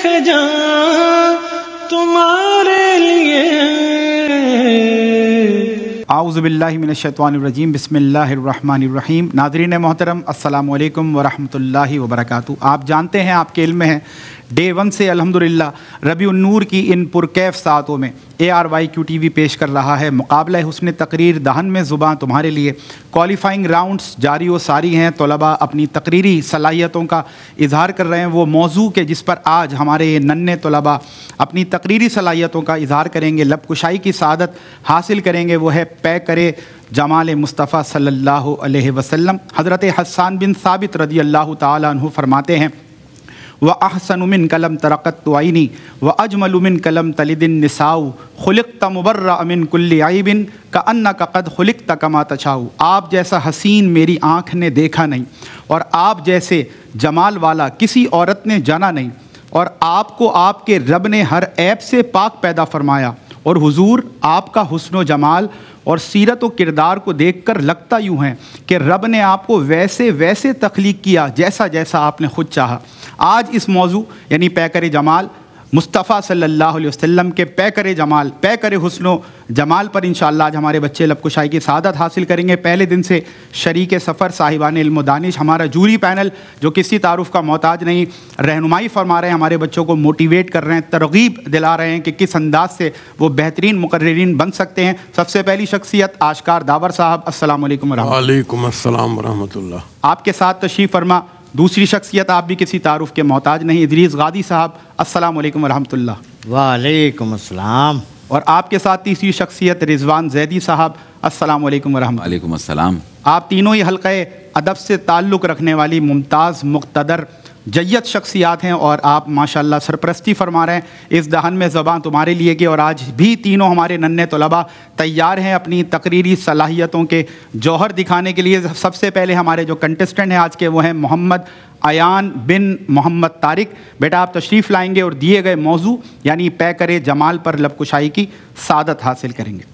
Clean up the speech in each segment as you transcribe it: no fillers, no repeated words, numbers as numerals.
ہیں جان تمہارے لیے. اعوذ باللہ من الشیطان الرجیم، بسم اللہ الرحمن الرحیم. ناظرین محترم، السلام علیکم ورحمۃ اللہ وبرکاتہ. آپ جانتے ہیں، آپ کے علم میں ہے، ڈے 1 سے الحمدللہ ربیع النور کی ان پرکیف ساعتوں میں ARYQ-TV پیش کر رہا ہے مقابلہ حسن تقریر دہن میں زباں تمہارے لیے. کوالیفائنگ راؤنڈز جاری و ساری ہیں. طلباء اپنی تقریری صلاحیتوں کا اظہار کر رہے ہیں. وہ موضوع کے جس پر آج ہمارے یہ ننھے طلباء اپنی تقریری صلاحیتوں کا اظہار کریں گے، لب کشائی کی سعادت حاصل کریں گے، وہ ہے پے کرے جمال مصطفیٰ صلی اللہ علیہ وسلم. حضرت حسان بن ثابت رضی اللہ تعالیٰ عنہ فرماتے ہیں، وَأَحْسَنُ مِنْكَ لَمْ تَرَقَتْ عَيْنِي وَأَجْمَلُ مِنْكَ لَمْ تَلِدِ النِّسَاءُ خُلِقْتَ مُبَرَّأً مِنْ كُلِّ عَيْبٍ كَأَنَّكَ قَدْ خُلِقْتَ كَمَا تَشَاءُ. آپ جیسا حسین میری آنکھ نے دیکھا نہیں، اور آپ جیسے جمال والا کسی عورت نے جانا نہیں، اور آپ کو آپ کے رب نے ہر عیب سے پاک پیدا فرمایا. اور حضور، آپ کا حسن و جمال اور سیرت و کردار کو دیکھ کر لگتا یوں ہے کہ رب نے آپ کو ویسے تخلیق کیا جیسا جیسا آپ نے خود چاہا. آج اس موضوع یعنی پے کرے جمال مصطفیٰ صلی اللہ علیہ وسلم کے پے کرے جمال، پے کرے حسن و جمال پر انشاءاللہ آج ہمارے بچے لب کشائی کی سعادت حاصل کریں گے. پہلے دن سے شریک سفر صاحبان علم و دانش، ہمارا جوری پینل جو کسی تعارف کا محتاج نہیں، رہنمائی فرما رہے ہیں، ہمارے بچوں کو موٹیویٹ کر رہے ہیں، ترغیب دلا رہے ہیں کہ کس انداز سے وہ بہترین مقررین بن سکتے ہیں. سب سے پہلی شخصیت آشکار داور صاحب، السلام علیکم ورحمۃ اللہ. وعلیکم السلام ورحمۃ اللہ. آپ کے ساتھ تشریف فرما دوسری شخصیت، آپ بھی کسی تعارف کے محتاج نہیں، ادریس غادی صاحب، السلام علیکم ورحمۃ اللہ. وعلیکم السلام. اور آپ کے ساتھ تیسری شخصیت رضوان زیدی صاحب، السلام علیکم ورحمۃ اللہ. وعلیکم السلام. آپ تینوں ہی حلقہ ادب سے تعلق رکھنے والی ممتاز، مقتدر، جید شخصیات ہیں، اور آپ ماشاءاللہ سرپرستی فرما رہے ہیں اس دہن میں زباں تمہارے لیے کی. اور آج بھی تینوں ہمارے ننھے طلباء تیار ہیں اپنی تقریری صلاحیتوں کے جوہر دکھانے کے لیے. سب سے پہلے ہمارے جو کنٹسٹنٹ ہیں آج کے، وہ ہیں محمد ایان بن محمد طارق. بیٹا آپ تشریف لائیں گے اور دیے گئے موضوع یعنی پے کرے جمال پر لب کشائی کی سعادت حاصل کریں گے.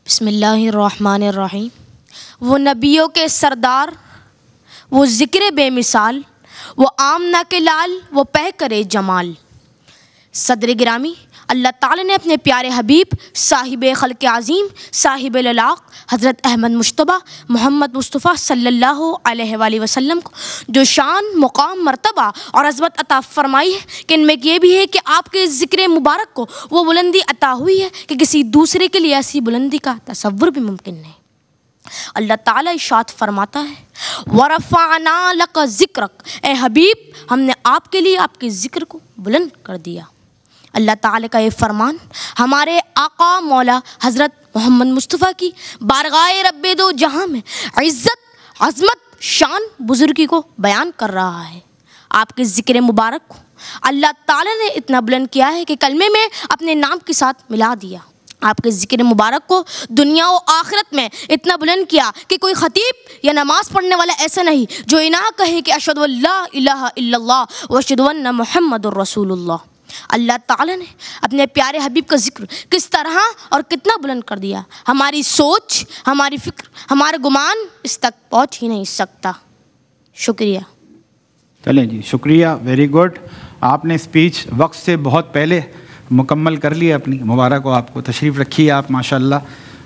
بسم اللہ الرحمن الرحیم. وہ نبیوں کے سردار، وہ ذکر بے مثال، وہ آمنہ کے لال، وہ پے کرے جمال. صدر گرامی، اللہ تعالی نے اپنے پیارے حبیب صاحب خلق عظیم، صاحب الاخلاق حضرت احمد مجتبیٰ محمد مصطفیٰ صلی اللہ علیہ وآلہ وسلم کو جو شان، مقام، مرتبہ اور عظمت عطا فرمائی ہے کہ ان میں یہ بھی ہے کہ آپ کے ذکر مبارک کو وہ بلندی عطا ہوئی ہے کہ کسی دوسرے کے لیے ایسی بلندی کا تصور بھی ممکن نہیں. اللہ تعالیٰ ارشاد فرماتا ہے، وَرَفَعْنَا لَكَ ذِكْرَكَ، اے حبیب ہم نے آپ کے لیے آپ کے ذکر کو بلند کر دیا. اللہ تعالیٰ کا یہ فرمان ہمارے آقا مولا حضرت محمد مصطفیٰ کی بارگاہ رب دو جہاں میں عزت، عظمت، شان، بزرگی کو بیان کر رہا ہے. آپ کے ذکر مبارک کو اللہ تعالیٰ نے اتنا بلند کیا ہے کہ کلمے میں اپنے نام کے ساتھ ملا دیا. آپ کے ذکر مبارک کو دنیا و آخرت میں اتنا بلند کیا کہ کوئی خطیب یا نماز پڑھنے والا ایسا نہیں جو انہا کہے کہ اشہدو ان لا الہ الا اللہ و اشہدو ان محمد الرسول اللہ. اللہ تعالیٰ نے اپنے پیارے حبیب کا ذکر کس طرح اور کتنا بلند کر دیا، ہماری سوچ، ہماری فکر، ہمارا گمان اس تک پہنچ ہی نہیں سکتا. شکریہ. چلیں جی، شکریہ، ویری گڈ. آپ نے اسپیچ وقت سے بہت پہلے مکمل کر لی اپنی، مبارک ہو آپ کو. تشریف رکھیے آپ ماشاءاللہ.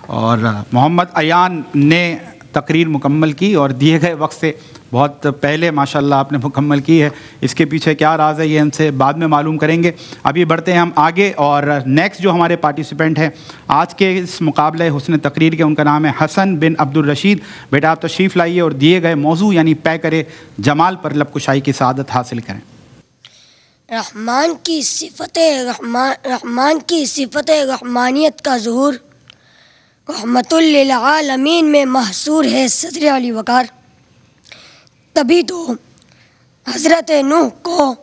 اور محمد ایان نے تقریر مکمل کی اور دیے گئے وقت سے بہت پہلے ماشاءاللہ آپ نے مکمل کی ہے. اس کے پیچھے کیا راز ہے یہ ہم سے بعد میں معلوم کریں گے. ابھی بڑھتے ہیں ہم آگے، اور نیکسٹ جو ہمارے پارٹیسپینٹ ہیں آج کے اس مقابلہ حسن تقریر کے، ان کا نام ہے حسن بن عبد الرشید. بیٹا آپ تشریف لائیے اور دیے گئے موضوع یعنی پے کرے جمال پر لب کشائی کی سعادت حاصل کریں. رحمان کی صفت رحمانیت کا ظہور رحمت للعالمین میں محصور ہے صدر علی وقار. تبھی تو حضرت نوح کو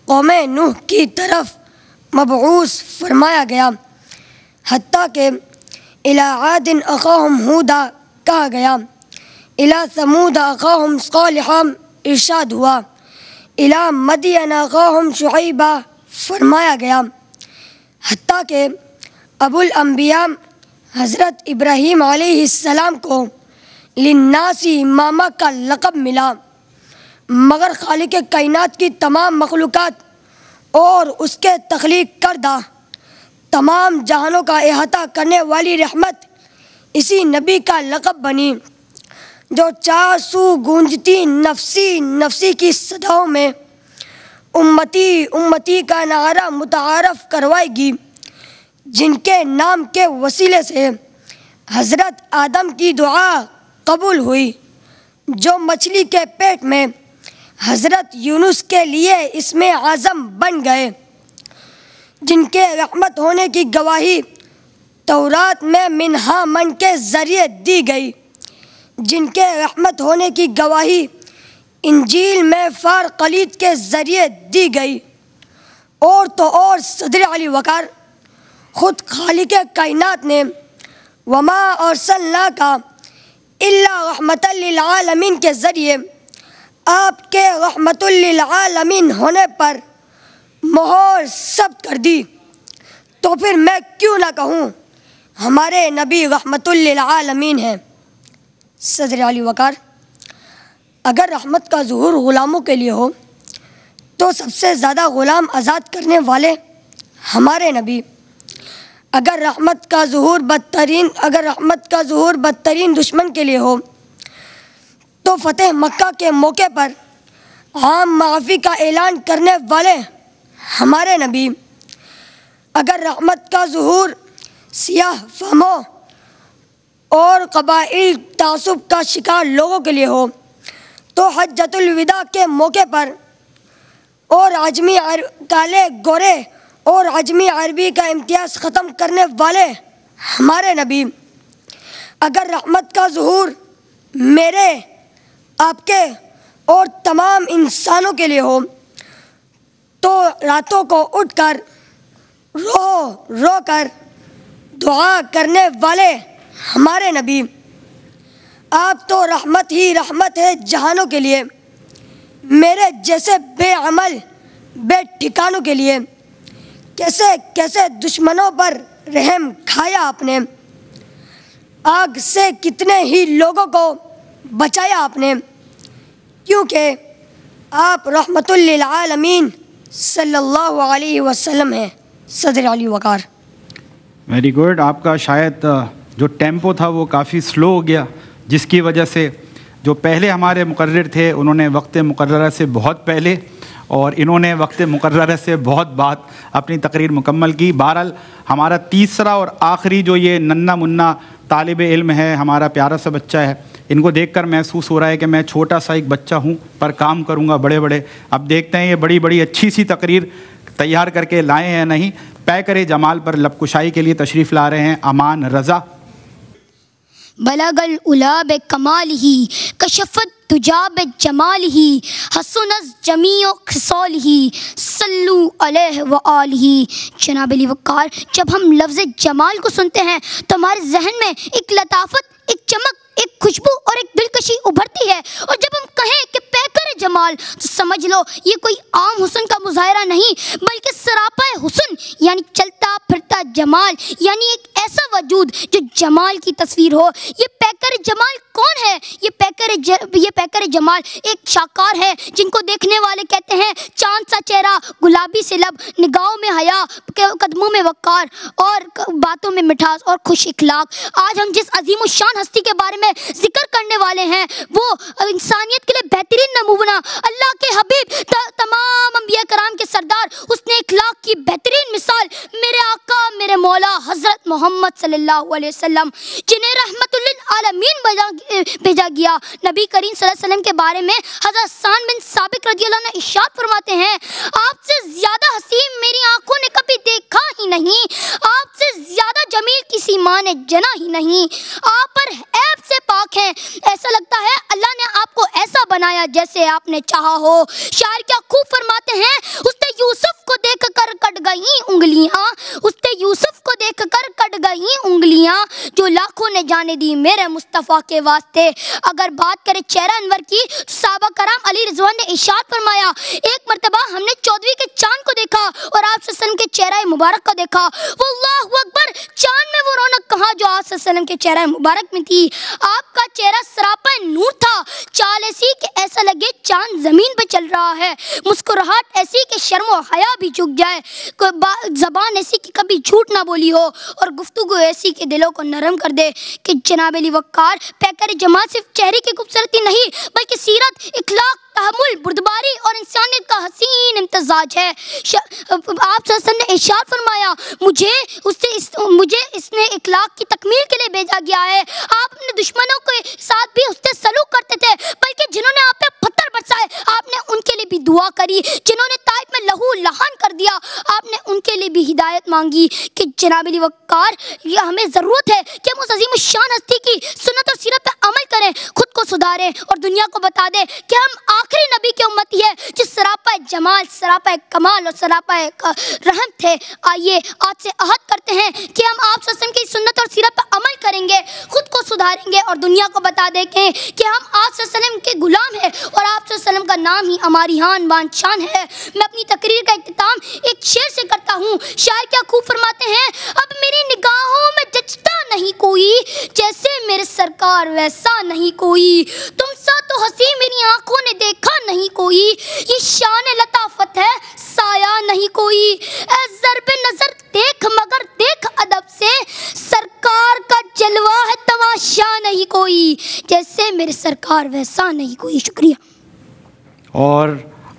قوم نوح کی طرف مبعوث فرمایا گیا، حتیٰ کہ الی عاد اخاہم ہودا کہا گیا، الی ثمود اخاہم صالحا ارشاد ہوا، الی مدین اخاہم شعیبا فرمایا گیا، حتیٰ کہ ابو الانبیاء حضرت ابراہیم علیہ السلام کو للناس امامہ کا لقب ملا، مگر خالق کائنات کی تمام مخلوقات اور اس کے تخلیق کردہ تمام جہانوں کا احاطہ کرنے والی رحمت اسی نبی کا لقب بنی، جو چار سو گونجتی نفسی نفسی کی صداؤں میں امتی امتی کا نعرہ متعارف کروائے گی، جن کے نام کے وسیلے سے حضرت آدم کی دعا قبول ہوئی، جو مچھلی کے پیٹ میں حضرت یونس کے لیے اسم اعظم بن گئے، جن کے رحمت ہونے کی گواہی تورات میں منہا من کے ذریعے دی گئی، جن کے رحمت ہونے کی گواہی انجیل میں فار قلید کے ذریعے دی گئی، اور تو اور صدر علی وقار خود خالق کائنات نے وما ارسلناک الا رحمت للعالمین کے ذریعے آپ کے رحمت للعالمین ہونے پر مہر ثبت کر دی، تو پھر میں کیوں نہ کہوں ہمارے نبی رحمت للعالمین ہیں۔ صدر علی وقار، اگر رحمت کا ظہور غلاموں کے لیے ہو تو سب سے زیادہ غلام آزاد کرنے والے ہمارے نبی، اگر رحمت کا ظہور بدترین دشمن کے لیے ہو تو فتح مکہ کے موقع پر عام معافی کا اعلان کرنے والے ہمارے نبی، اگر رحمت کا ظہور سیاہ فہموں اور قبائل تعصب کا شکار لوگوں کے لیے ہو تو حجۃ الوداع کے موقع پر اور کالے گورے اور عجمی عربی کا امتیاز ختم کرنے والے ہمارے نبی، اگر رحمت کا ظہور میرے، آپ کے اور تمام انسانوں کے لیے ہو تو راتوں کو اٹھ کر رو کر دعا کرنے والے ہمارے نبی، آپ تو رحمت ہی رحمت ہے جہانوں کے لیے، میرے جیسے بے عمل بے ٹھکانوں کے لیے، کیسے کیسے دشمنوں پر رحم کھایا آپ نے، آگ سے کتنے ہی لوگوں کو بچایا آپ نے، کیونکہ آپ رحمت للعالمین صلی اللہ علیہ وسلم ہیں۔ صدر علی وقار، ویری گڈ۔ آپ کا شاید جو ٹیمپو تھا وہ کافی سلو ہو گیا، جس کی وجہ سے جو پہلے ہمارے مقرر تھے انہوں نے وقت مقررہ سے بہت پہلے اور انہوں نے وقت مقررہ سے بہت بعد اپنی تقریر مکمل کی۔ بہرحال ہمارا تیسرا اور آخری جو یہ ننا منا طالب علم ہے، ہمارا پیارا سا بچہ ہے، ان کو دیکھ کر محسوس ہو رہا ہے کہ میں چھوٹا سا ایک بچہ ہوں پر کام کروں گا بڑے بڑے۔ اب دیکھتے ہیں یہ بڑی بڑی اچھی سی تقریر تیار کر کے لائے ہیں نہیں۔ پیکر جمال پر لب کشائی کے لیے تشریف لا رہے ہیں امان رضا۔ بلغ العلا بکمالہ کشفت دجا بجمالہ حسنت جمیع خصالہ صلو علیہ وآلہ۔ جناب علی وقار، جب ہم لفظ جمال کو سنتے ہیں تو ہمارے ذہن میں ایک لطافت، ایک چمک، ایک خوشبو اور ایک دلکشی ابھرتی ہے، اور جب ہم کہیں کہ پیکر جمال تو سمجھ لو یہ کوئی عام حسن کا مظاہرہ نہیں بلکہ سراپا حسن، یعنی چلتا پھرتا جمال، یعنی ایک ایسا وجود جو جمال کی تصویر ہو۔ یہ پیکر جمال کون ہے؟ یہ پیکر جمال ایک شاہکار ہے جن کو دیکھنے والے کہتے ہیں چاند سا چہرہ، گلابی سے لب، نگاہوں میں حیا، قدموں میں وقار اور باتوں میں مٹھاس اور خوش اخلاق۔ آج ہم جس عظیم الشان ہستی کے بارے میں ذکر کرنے والے ہیں وہ انسانیت کے لیے بہترین نمونہ، اللہ کے حبیب، تمام انبیاء کرام کے سردار، حسن اخلاق کی بہترین مثال، میرے آقا، میرے مولا حضرت محمد صلی اللہ علیہ وسلم، جنہیں رحمت للعالمین بھیجا گیا۔ نبی کریم صلی اللہ علیہ وسلم کے بارے میں حضرت حسان بن ثابت رضی اللہ عنہ ارشاد فرماتے ہیں، آپ سے زیادہ حسین میری آنکھوں نے کبھی دیکھا ہی نہیں، آپ سے زیادہ جمیل کسی ماں نے جنا ہی نہیں، آپ پر عیب سے پاک ہیں، ایسا لگتا ہے اللہ نے آپ کو ایسا بنایا جیسے آپ نے چاہا ہو۔ شاعر کیا خوب فرماتے ہیں، حسن یوسف کو دیکھ کر کٹ گئی انگلیاں، حسن یوسف کو دیکھ کر کٹ گئی انگلیاں، جو لاکھوں نے جانے دی میرے مصطفیٰ کے واسطے۔ اگر بات کریں چہرہ انور کی تو صحابہ کرام علی رضوان نے ارشاد فرمایا، ایک مرتبہ ہم نے 14ویں کے چاند کو دیکھا اور آپ صلی اللہ علیہ وسلم کے چہرہ مبارک کو دیکھا، وہ اللہ اکبر، چاند میں وہ رونق کہاں جو آپ صلی اللہ علیہ وسلم کے چہرہ مبارک میں تھی. آپ کا چہرہ سراپا نور تھا، چال ایسی کہ ایسا لگے چاند زمین پہ چل رہا ہے، مسکراہٹ ایسی کہ شرم و حیا بھی جھک جائے، زبان ایسی کہ کبھی جھوٹ نہ بولی ہو، اور گفتگو ایسی کہ دلوں کو نرم کر دے. کہ جناب علی وقار پیکر جماعت صرف چہرے کی خوبصورتی نہیں بلکہ سیرت، اخلاق، تحمل، بردباری اور انسانیت کا حسین امتزاج ہے. آپ صلی اللہ علیہ وسلم نے ارشاد فرمایا، مجھے اس نے اخلاق کی تکمیل کے لیے بھیجا گیا ہے. آپ اپنے دشمنوں کے ساتھ بھی حسن سلوک کرتے تھے، بلکہ جنہوں نے آپ پہ پتھر برسائے آپ نے ان کے لیے بھی دعا کری، جنہوں نے طائف میں لہو لہان کر دیا آپ نے ان کے لیے بھی ہدایت مانگی. کہ جناب علی وقار، یہ ہمیں ضرورت ہے کہ ہم اس عظیم الشان ہستی کی سنت اور سیرت پہ عمل کریں، خود کو سدھاریں اور دنیا کو بتا دیں کہ ہم آخری نبی کی امتی ہے جس سراپا جمال، سراپا کمال اور سراپا رحم تھے. آئیے آج سے عہد کرتے ہیں کہ ہم آپ صلی اللہ علیہ وسلم کی سنت اور سیرت پہ عمل کریں گے، خود کو سدھاریں گے اور دنیا کو بتا دیں کہ ہم آپ صلی اللہ علیہ وسلم کے غلام ہیں اور آپ صلی اللہ علیہ وسلم کا نام ہی ہماری ہان بان شان ہے. میں اپنی تقریر کا اختتام ایک شعر سے کرتا ہوں. شاعر کیا خوب فرماتے ہیں، اب میری نگاہوں میں جچتا نہیں کوئی، جیسے میرے سرکار ویسا نہیں کوئی، تم سا تو ہنسی میری آنکھوں نے دیکھا نہیں کوئی، یہ شان لطافت ہے سایہ نہیں کوئی. اے ضرب نظر دیکھ مگر دیکھ ادب سے، سرکار کا جلوہ ہے تماشا نہیں کوئی، جیسے میرے سرکار ویسا نہیں کوئی. شکریہ. اور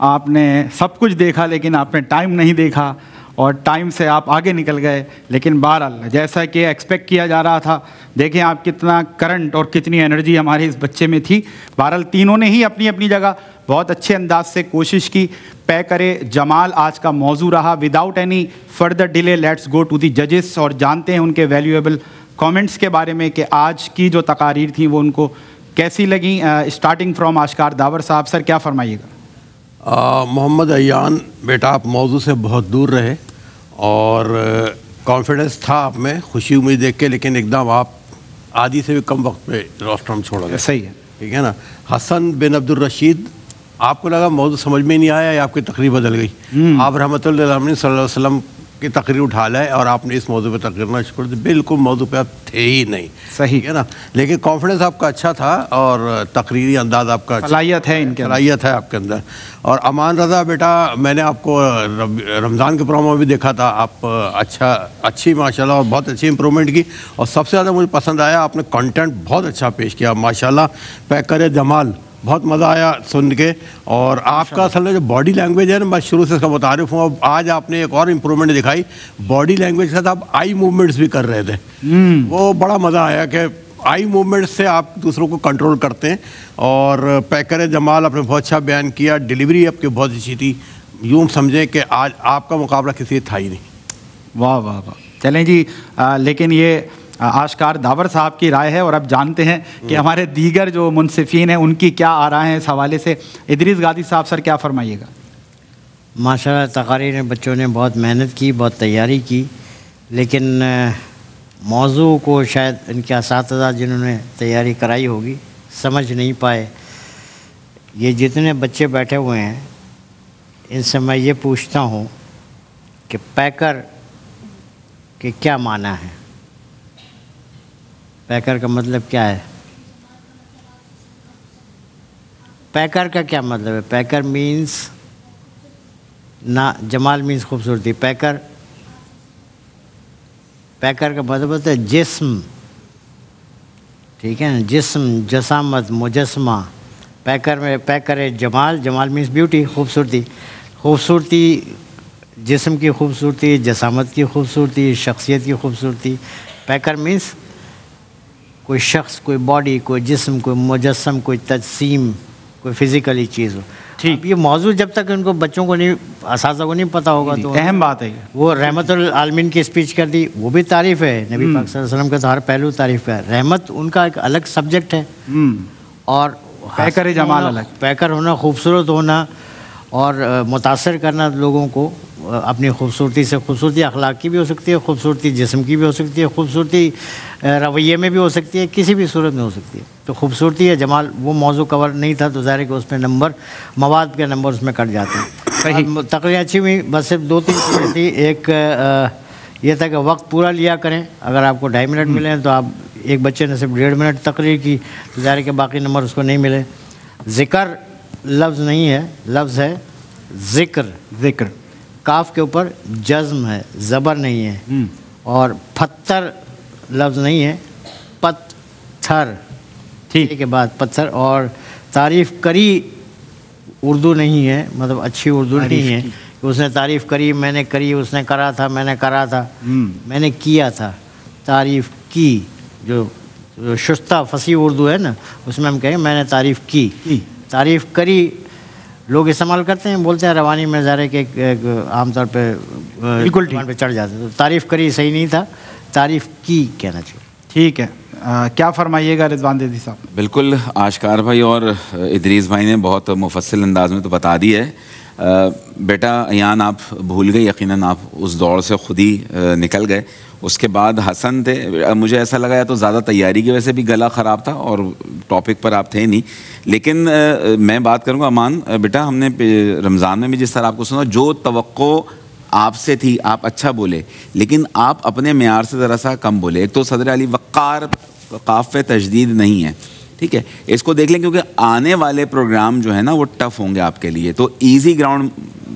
آپ نے سب کچھ دیکھا لیکن آپ نے ٹائم نہیں دیکھا اور ٹائم سے آپ آگے نکل گئے. لیکن بہرحال جیسا کہ ایکسپیکٹ کیا جا رہا تھا، دیکھیں آپ کتنا کرنٹ اور کتنی انرجی ہمارے اس بچے میں تھی. بہرحال تینوں نے ہی اپنی اپنی جگہ بہت اچھے انداز سے کوشش کی. پیکر جمال آج کا موضوع رہا. Without any further delay let's go to the ججز اور جانتے ہیں ان کے ویلیویبل کامنٹس کے بارے میں کہ آج کی جو تقاریر تھیں وہ ان کو کیسی لگیں. اسٹارٹنگ فرام آشکار داور صاحب، سر کیا فرمائیے گا؟ محمد ایان بیٹا، آپ موضوع سے بہت دور رہے اور کانفیڈنس تھا آپ میں، خوشی امید دیکھ کے، لیکن ایک دم آپ آدھی سے بھی کم وقت پہ روسٹرم چھوڑ گئے. صحیح ہے، ٹھیک ہے نا. حسن بن عبد الرشید، آپ کو لگا موضوع سمجھ میں نہیں آیا یا آپ کی تقریر بدل گئی؟ آپ رحمۃ اللہ علیہ صلی اللہ علیہ وسلم کی تقریر اٹھا لائے اور آپ نے اس موضوع پہ تقریر کرنا شروع کر دی. بالکل موضوع پہ آپ تھے ہی نہیں. صحیح ہے نا. لیکن کانفیڈنس آپ کا اچھا تھا اور تقریری انداز آپ کا صلاحیت ہے، ان کے صلاحیت ہے آپ کے اندر. اور امان رضا بیٹا، میں نے آپ کو رمضان کے پروگرام میں بھی دیکھا تھا، آپ اچھی ماشاءاللہ اور بہت اچھی امپرومنٹ کی. اور سب سے زیادہ مجھے پسند آیا، آپ نے کنٹینٹ بہت اچھا پیش کیا ماشاءاللہ. پیکر جمال، بہت مزہ آیا سن کے. اور آپ کا اصل میں جو باڈی لینگویج ہے نا، میں شروع سے اس کا متعارف ہوں. اب آج آپ نے ایک اور امپرومنٹ دکھائی باڈی لینگویج کے ساتھ، آپ آئی موومنٹس بھی کر رہے تھے. وہ بڑا مزہ آیا کہ آئی موومنٹ سے آپ دوسروں کو کنٹرول کرتے ہیں. اور پیکر جمال آپ نے بہت اچھا بیان کیا، ڈیلیوری آپ کی بہت اچھی تھی. یوں سمجھیں کہ آج آپ کا مقابلہ کسی سے تھا ہی نہیں. واہ واہ واہ. چلیں جی، لیکن یہ آشکار داور صاحب کی رائے ہے اور اب جانتے ہیں کہ ہمارے دیگر جو منصفین ہیں ان کی کیا آراء ہیں اس حوالے سے. ادریس غازی صاحب، سر کیا فرمائیے گا؟ ماشاءاللہ تقاریر میں بچوں نے بہت محنت کی، بہت تیاری کی، لیکن موضوع کو شاید ان کے اساتذہ جنہوں نے تیاری کرائی ہوگی سمجھ نہیں پائے. یہ جتنے بچے بیٹھے ہوئے ہیں ان سے میں یہ پوچھتا ہوں کہ پیکر کے کیا معنی ہے؟ پیکر کا مطلب کیا ہے؟ پیکر کا کیا مطلب ہے؟ پیکر مینس نہ، جمال مینس خوبصورتی. پیکر کا مطلب ہوتا ہے جسم، ٹھیک ہے نا، جسم، جسامت، مجسمہ. پیکر میں پیکر جمال، جمال مینس بیوٹی، خوبصورتی. خوبصورتی، جسم کی خوبصورتی، جسامت کی خوبصورتی، شخصیت کی خوبصورتی. پیکر مینس کوئی شخص، کوئی باڈی، کوئی جسم، کوئی مجسم، کوئی تجسیم، کوئی فزیکلی چیز ہو. ٹھیک. یہ موضوع جب تک ان کو بچوں کو نہیں، اساتذہ کو نہیں پتہ ہوگا تو اہم بات ہے. وہ رحمت العالمین کی اسپیچ کر دی، وہ بھی تعریف ہے. نبی پاک صلی اللہ علیہ وسلم کا تو ہر پہلو تعریف ہے. رحمت ان کا ایک الگ سبجیکٹ ہے. اور پیکر جمال الگ. پیکر ہونا، خوبصورت ہونا اور متاثر کرنا لوگوں کو اپنی خوبصورتی سے. خوبصورتی اخلاق کی بھی ہو سکتی ہے، خوبصورتی جسم کی بھی ہو سکتی ہے، خوبصورتی رویے میں بھی ہو سکتی ہے، کسی بھی صورت میں ہو سکتی ہے. تو خوبصورتی ہے جمال وہ موضوع کور نہیں تھا تو ظاہر ہے کہ اس میں نمبر، مواد کے نمبر اس میں کٹ جاتے ہیں. صحیح. تقریر اچھی ہوئی, بس صرف 2-3 چیزیں تھی. ایک یہ تھا کہ وقت پورا لیا کریں. اگر آپ کو 2.5 منٹ ملے ہیں تو آپ, ایک بچے نے صرف 1.5 منٹ تقریر کی تو ظاہر ہے کہ باقی نمبر اس کو نہیں ملے. ذکر لفظ نہیں ہے, لفظ ہے ذکر. ذکر کاف کے اوپر جزم ہے, زبر نہیں ہے. اور پتھر لفظ نہیں ہے, پتھر ٹھیک کے بعد پتھر. اور تعریف کری اردو نہیں ہے, مطلب اچھی اردو نہیں ہے. اس نے تعریف کری, میں نے کری, اس نے کرا تھا, میں نے کرا تھا, میں نے کیا تھا. تعریف کی جو شستہ فصیح اردو ہے نا, اس میں ہم کہیں میں نے تعریف کی. تعریف کری لوگ استعمال کرتے ہیں, بولتے ہیں روانی میں ظاہر ہے کہ ایک عام طور پہ بالکل پہ چڑھ جاتے ہیں. تو تعریف کری صحیح نہیں تھا, تعریف کی کہنا چاہیے. ٹھیک ہے. کیا فرمائیے گا رضوان دیدی صاحب؟ بالکل, آشکار بھائی اور ادریس بھائی نے بہت مفصل انداز میں تو بتا دی ہے. بیٹا ایان آپ بھول گئے, یقیناً آپ اس دوڑ سے خود ہی نکل گئے. اس کے بعد حسن تھے. مجھے ایسا لگا یا تو زیادہ تیاری کی وجہ سے بھی گلا خراب تھا اور ٹاپک پر آپ تھے نہیں. لیکن میں بات کروں گا امان بیٹا, ہم نے رمضان میں بھی جس طرح آپ کو سنا, جو توقع آپ سے تھی آپ اچھا بولے, لیکن آپ اپنے معیار سے ذرا سا کم بولے. ایک تو صدر علی وقار قاف پہ تشدید نہیں ہے, ٹھیک ہے, اس کو دیکھ لیں, کیونکہ آنے والے پروگرام جو ہے نا وہ ٹف ہوں گے آپ کے لیے. تو ایزی گراؤنڈ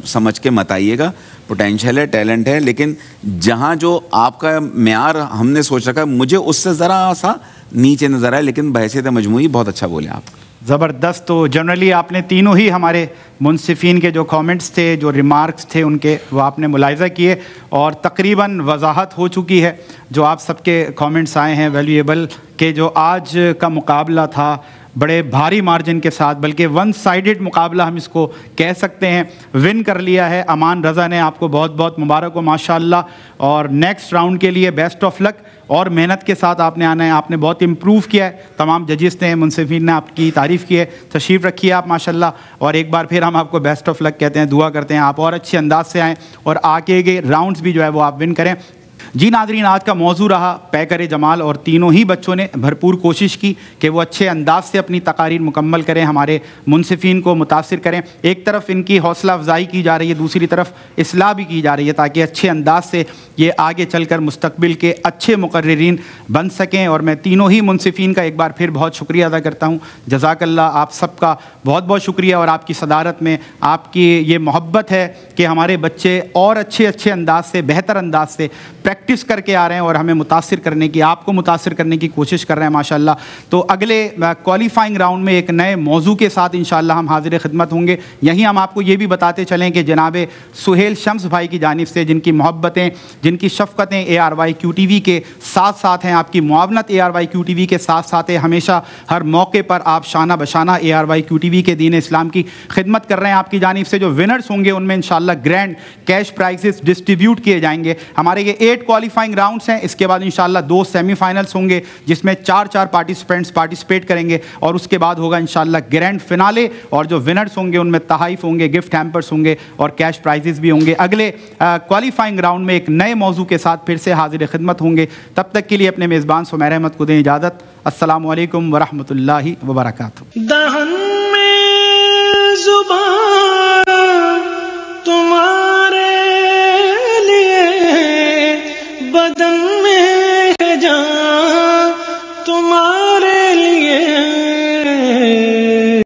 سمجھ کے مت آئیے گا. پوٹینشیل ہے, ٹیلنٹ ہے, لیکن جہاں جو آپ کا معیار ہم نے سوچ رکھا ہے, مجھے اس سے ذرا سا نیچے نظر آئے, لیکن بحیثیت مجموعی بہت اچھا بولے آپ. زبردست. تو جنرلی آپ نے تینوں ہی ہمارے منصفین کے جو کامنٹس تھے, جو ریمارکس تھے ان کے, وہ آپ نے ملاحظہ کیے اور تقریباً وضاحت ہو چکی ہے. جو آپ سب کے کامنٹس آئے ہیں ویلیویبل, کہ جو آج کا مقابلہ تھا بڑے بھاری مارجن کے ساتھ, بلکہ ون سائیڈڈ مقابلہ ہم اس کو کہہ سکتے ہیں, ون کر لیا ہے امان رضا نے. آپ کو بہت بہت مبارک ہو ماشاء اللہ, اور نیکسٹ راؤنڈ کے لیے بیسٹ آف لک. اور محنت کے ساتھ آپ نے آنا ہے, آپ نے بہت امپروو کیا ہے. تمام ججز نے, منصفین نے آپ کی تعریف کی ہے. تشریف رکھیے آپ ماشاء اللہ, اور ایک بار پھر ہم آپ کو بیسٹ آف لک کہتے ہیں, دعا کرتے ہیں آپ اور اچھے انداز سے آئیں اور آگے کے راؤنڈز بھی جو ہے وہ آپ ون کریں. جی ناظرین, آج کا موضوع رہا پیکر جمال, اور تینوں ہی بچوں نے بھرپور کوشش کی کہ وہ اچھے انداز سے اپنی تقاریر مکمل کریں, ہمارے منصفین کو متاثر کریں. ایک طرف ان کی حوصلہ افزائی کی جا رہی ہے, دوسری طرف اصلاح بھی کی جا رہی ہے, تاکہ اچھے انداز سے یہ آگے چل کر مستقبل کے اچھے مقررین بن سکیں. اور میں تینوں ہی منصفین کا ایک بار پھر بہت شکریہ ادا کرتا ہوں. جزاک اللہ, آپ سب کا بہت بہت شکریہ. اور آپ کی صدارت میں آپ کی یہ محبت ہے کہ ہمارے بچے اور اچھے انداز سے, بہتر انداز سے پریکٹس کر کے آ رہے ہیں اور ہمیں متاثر کرنے کی, آپ کو متاثر کرنے کی کوشش کر رہے ہیں ماشاءاللہ. تو اگلے کوالیفائنگ راؤنڈ میں ایک نئے موضوع کے ساتھ انشاءاللہ ہم حاضر خدمت ہوں گے. یہیں ہم آپ کو یہ بھی بتاتے چلیں کہ جناب سہیل شمس بھائی کی جانب سے, جن کی محبتیں, جن کی شفقتیں ARYQTV کے ساتھ ساتھ ہیں, آپ کی معاونت ARYQTV کے ساتھ ساتھ ہے, ہمیشہ ہر موقع پر آپ شانہ بشانہ ARYQTV کے دین اسلام کی خدمت کر رہے ہیں. آپ کی جانب سے جو ونرز ہوں گے ان میں انشاءاللہ گرینڈ کیش پرائزز ڈسٹریبیوٹ کیے جائیں گے. ہمارے یہ 8 کوالیفائنگ راؤنڈس ہیں, اس کے بعد انشاءاللہ 2 سیمی فائنلز ہوں گے جس میں 4 پارٹیسپینٹس پارٹیسپیٹ کریں گے, اور اس کے بعد ہوگا انشاءاللہ گرینڈ فنالے, اور جو ونرز ہوں گے ان میں تحائف ہوں گے, گفٹ ہیمپرز ہوں گے اور کیش پرائزز بھی ہوں گے. اگلے کوالیفائنگ راؤنڈ میں ایک نئے موضوع کے ساتھ پھر سے حاضر خدمت ہوں گے. تب تک کے لیے اپنے میزبان سمیر احمد کو دیں اجازت. السلام علیکم ورحمۃ اللہ وبرکاتہ. دہن میں زبان تمہارے لیے, بدن میں ہے جان تمہارے